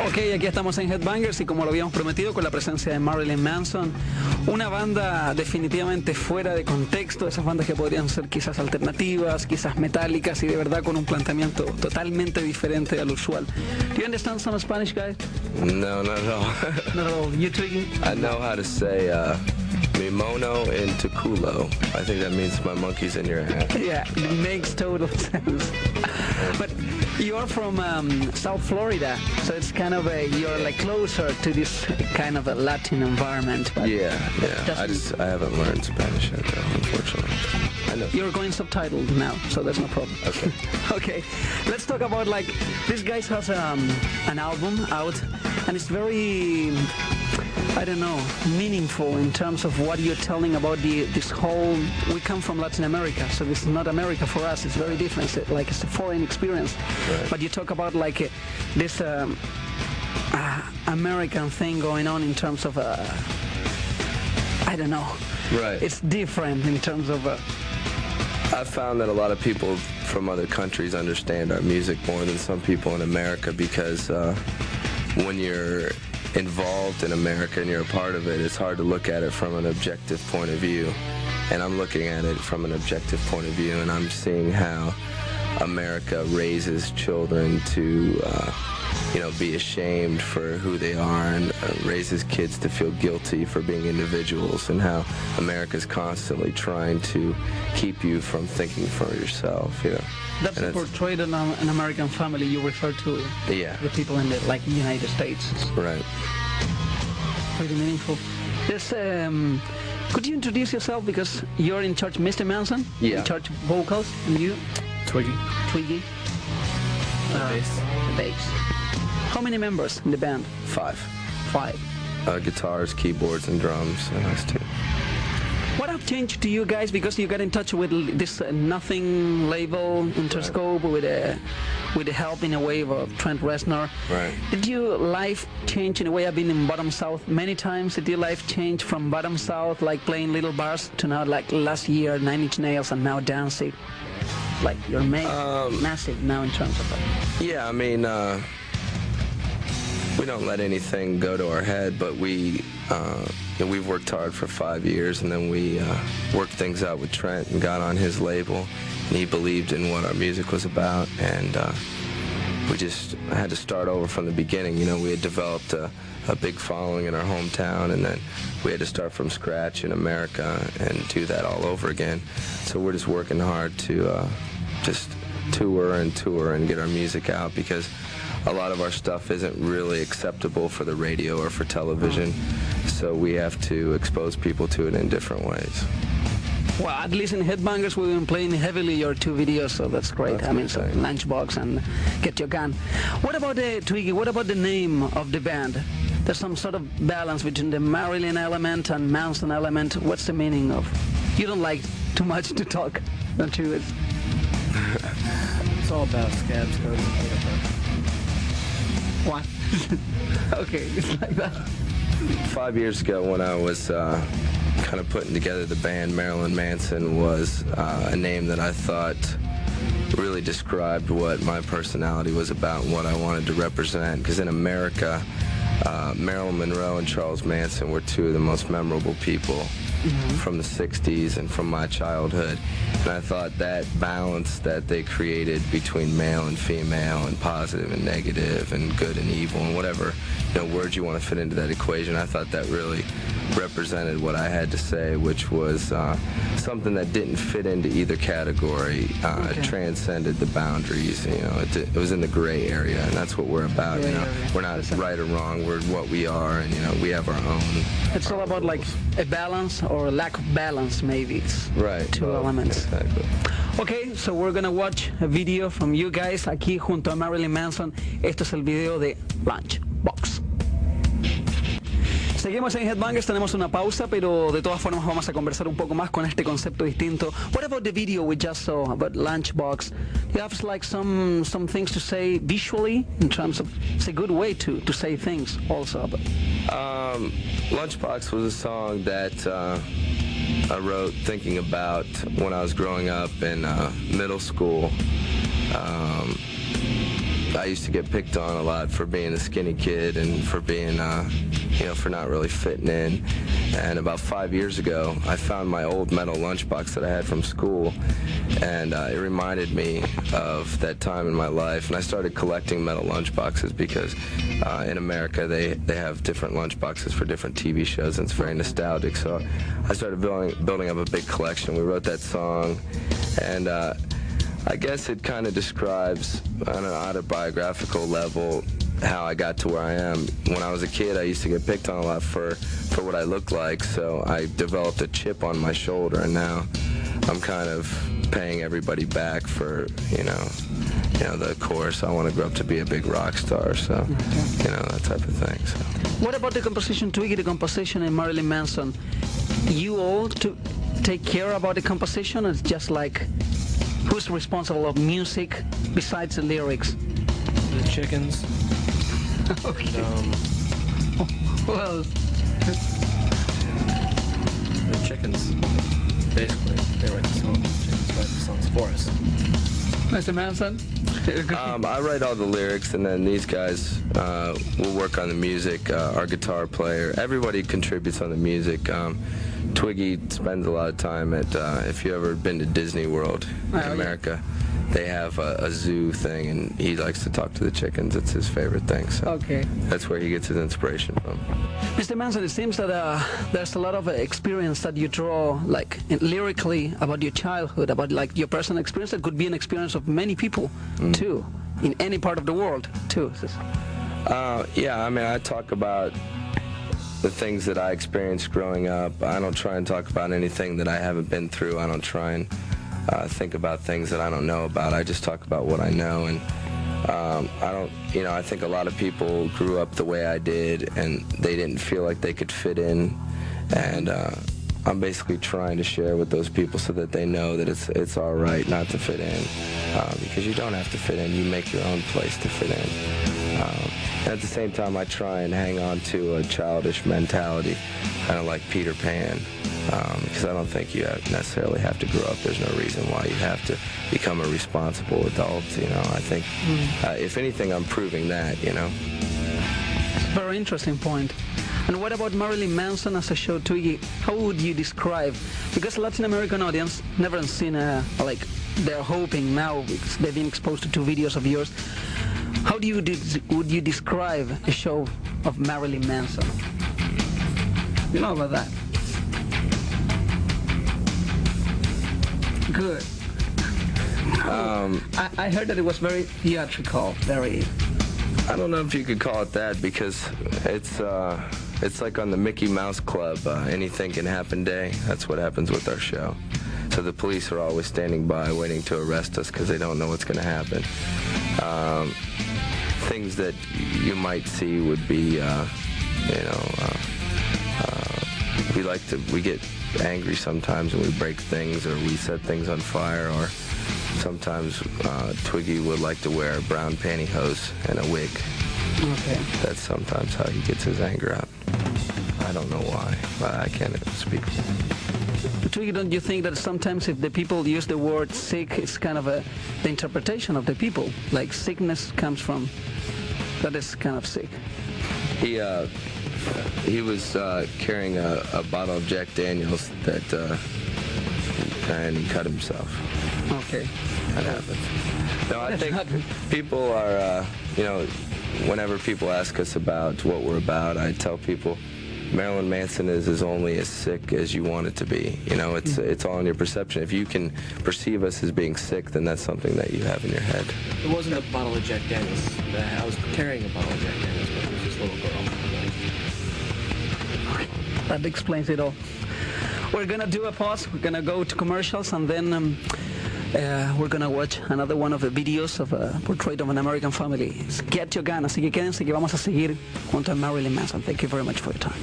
Ok, aquí estamos en Headbangers y como lo habíamos prometido con la presencia de Marilyn Manson, una banda definitivamente fuera de contexto, esas bandas que podrían ser quizás alternativas, quizás metálicas y de verdad con un planteamiento totalmente diferente al usual. Do you understand some Spanish, guys? No, not at all. Not at all. You, Twiggy? I know how to say mi mono in Tuculo. I think that means my monkey's in your hand. Yeah, it makes total sense. But you're from South Florida, so it's kind of you're like closer to this kind of a Latin environment. But Yeah. I haven't learned Spanish yet, though, unfortunately. I know. you're going subtitled now, so there's no problem. Okay. Okay, let's talk about like this guy has an album out, and it's very, I don't know, meaningful in terms of what you're telling about this whole. We come from Latin America, so this is not America for us. It's very different. It's a foreign experience. Right. But you talk about like this American thing going on in terms of I don't know. Right. It's different in terms of. I've found that a lot of people from other countries understand our music more than some people in America because when you're involved in America and you're a part of it, it's hard to look at it from an objective point of view. And I'm looking at it from an objective point of view, and I'm seeing how America raises children to be ashamed for who they are and raises kids to feel guilty for being individuals, and how America's constantly trying to keep you from thinking for yourself. That's portrayed in an American family. You refer to Yeah. the people in the United States. Right. Pretty meaningful. There's, could you introduce yourself because you're in charge, Mr. Manson? Yeah. In charge of vocals, and you? Twiggy. Twiggy. The bass. The bass. How many members in the band? 5. 5. Guitars, keyboards, and drums, and us too. What have changed to you guys because you got in touch with this Nothing label, Interscope, with the help in a way of Trent Reznor? Right. Did your life change in a way? I've been in Bottom South many times. Did your life change from Bottom South, like playing little bars, to now like last year, Nine Inch Nails, and now Danzig? Like you're massive now in terms of that. Yeah, I mean, we don't let anything go to our head, but we've worked hard for 5 years, and then we worked things out with Trent and got on his label, and he believed in what our music was about, and we just had to start over from the beginning. We had developed a big following in our hometown, and then we had to start from scratch in America and do that all over again. So we're just working hard to just tour and get our music out, because a lot of our stuff isn't really acceptable for the radio or for television, so we have to expose people to it in different ways. Well, at least in Headbangers we've been playing heavily your 2 videos, so that's great. That's I mean, so great. Lunchbox and Get Your Gun. What about Twiggy? What about the name of the band? There's some sort of balance between the Marilyn element and Manson element. What's the meaning of? You don't like too much to talk, don't you? It's all about scabs, codes, and paper. What? Okay, it's like that. 5 years ago, when I was kind of putting together the band, Marilyn Manson was a name that I thought really described what my personality was about and what I wanted to represent. Because in America, Marilyn Monroe and Charles Manson were 2 of the most memorable people from the 60s and from my childhood. And I thought that balance that they created between male and female and positive and negative and good and evil and whatever words you want to fit into that equation, I thought that really represented what I had to say, which was something that didn't fit into either category. It transcended the boundaries. It was in the gray area, and that's what we're about. We're not right or wrong. We're what we are, and we have our own. It's all about like a balance or a lack of balance, maybe. It's right. 2 elements. Exactly. Okay, so we're gonna watch a video from you guys aquí junto a Marilyn Manson. Esto es el video de Lunchbox. Seguimos en Headbangers, tenemos una pausa, pero de todas formas vamos a conversar un poco más con este concepto distinto. What about the video we just saw about Lunchbox? You have like some things to say visually in terms of, it's a good way to say things also. But Lunchbox was a song that I wrote thinking about when I was growing up in middle school. I used to get picked on a lot for being a skinny kid and for being, for not really fitting in. And about 5 years ago, I found my old metal lunchbox that I had from school, and it reminded me of that time in my life. And I started collecting metal lunchboxes because in America they have different lunchboxes for different TV shows, and it's very nostalgic. So I started building up a big collection. We wrote that song, and I guess it kind of describes on an autobiographical level how I got to where I am. When I was a kid, I used to get picked on a lot for what I looked like, so I developed a chip on my shoulder, and now I'm kind of paying everybody back for, the chorus, I want to grow up to be a big rock star, so, that type of thing. So. What about the composition, Twiggy, the composition in Marilyn Manson? You all to take care about the composition? It's just like, who's responsible of music besides the lyrics? The Chickens. Okay. Well, the Chickens, basically, they write the songs. Chickens write the songs for us. Mr. Manson? I write all the lyrics, and then these guys will work on the music. Our guitar player, everybody contributes on the music. Twiggy spends a lot of time at, if you ever been to Disney World in America, they have a zoo thing, and he likes to talk to the chickens. It's his favorite thing, so okay. That's where he gets his inspiration from. Mr. Manson, it seems that there's a lot of experience that you draw, like lyrically, about your childhood, about like your personal experience. That could be an experience of many people, too, in any part of the world, too. Yeah, I talk about the things that I experienced growing up. I don't try and talk about anything that I haven't been through. I don't try and think about things that I don't know about. I just talk about what I know, and I think a lot of people grew up the way I did, and they didn't feel like they could fit in, and I'm basically trying to share with those people so that they know that it's all right not to fit in, because you don't have to fit in. You make your own place to fit in. And at the same time, I try and hang on to a childish mentality, kind of like Peter Pan, because I don't think you necessarily have to grow up. There's no reason why you have to become a responsible adult, I think, if anything, I'm proving that, Very interesting point. And what about Marilyn Manson as a show, Twiggy? How would you describe? Because Latin American audience never seen they're hoping now, because they've been exposed to 2 videos of yours. How would you describe a show of Marilyn Manson? You know about that? Good. I heard that it was very theatrical, very... I don't know if you could call it that, because it's like on the Mickey Mouse Club, anything can happen day. That's what happens with our show. So the police are always standing by waiting to arrest us because they don't know what's going to happen. Things that you might see would be, we get angry sometimes and we break things, or we set things on fire, or sometimes Twiggy would like to wear brown pantyhose and a wig. Okay. That's sometimes how he gets his anger out. I don't know why, but I can't speak. Twiggy, don't you think that sometimes if the people use the word sick, it's kind of the interpretation of the people? Like sickness comes from, that is kind of sick. He was carrying a bottle of Jack Daniels and he cut himself. Okay. That happens. No, I think people are, whenever people ask us about what we're about, I tell people Marilyn Manson is only as sick as you want it to be. It's all in your perception. If you can perceive us as being sick, then that's something that you have in your head. It wasn't a bottle of Jack Daniels. I was carrying a bottle of Jack Daniels, but it was this little girl. That explains it all. We're gonna do a pause. We're gonna go to commercials, and then we're gonna watch another one of the videos of a portrait of an American family. It's Get Your Gun. Así que quédense que vamos a seguir junto a Marilyn Manson. Thank you very much for your time.